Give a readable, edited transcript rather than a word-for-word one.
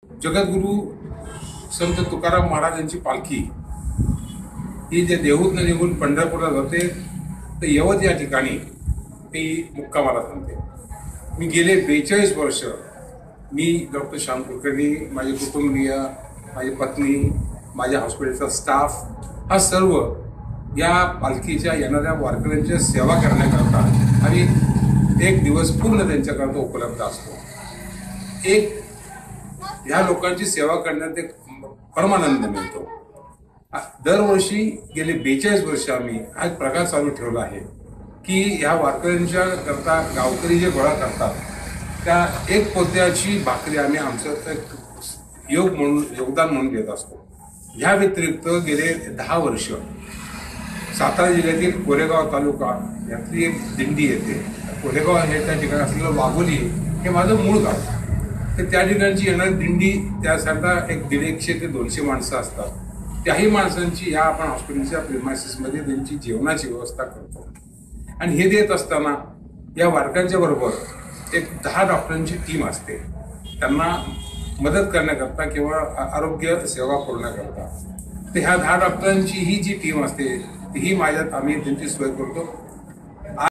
जगद्गुरु संत तुकाराम महाराज यांची पालखी ही जे देहूतनं निघून पंढरपूरला जाते तर यवत या ठिकाणी ती मुक्कामाला थांबते। मी गेले 42 वर्ष मी डॉक्टर श्याम कुलकर्णी, माझे कुटुंबीय, माझी पत्नी, माझ्या हॉस्पिटलचा स्टाफ हा सर्व या पालखीच्या येणाऱ्या वारकऱ्यांची सेवा करण्याकरता आम्ही एक दिवस पूर्ण त्यांच्याकरता उपलब्ध असतो। एक ह्या लोकांची सेवा करण्यात एक परमानंद मिळतो। दरवर्षी गेले 42 वर्ष आम्ही हा एक प्रकार चालू ठेवला आहे की ह्या वारकऱ्यांच्या करता गावकरी जे गोळा करतात त्या एक पोत्याची भाकरी आम्ही आमचं योगदान म्हणून देत असतो। ह्या व्यतिरिक्त गेले 10 वर्ष सातारा जिल्ह्यातील कोरेगाव तालुका यातली एक दिंडी येते। कोरेगाव हे त्या ठिकाणी असलेलं वाघोली हे माझं मूळ गाव, तर त्या ठिकाणची येणारी दिंडी त्यासाठी एक 150 ते 200 माणसं असतात। त्याही माणसांची या आपण हॉस्पिटलच्या प्रिमायसिसमध्ये त्यांची जेवणाची व्यवस्था करतो आणि हे देत असताना या वारकऱ्यांच्या बरोबर एक 10 डॉक्टरांची टीम असते त्यांना मदत करण्याकरता किंवा आरोग्य सेवा पुरवण्याकरता। तर ह्या 10 डॉक्टरांची ही जी टीम असते ही माझ्यात आम्ही त्यांची सोय करतो।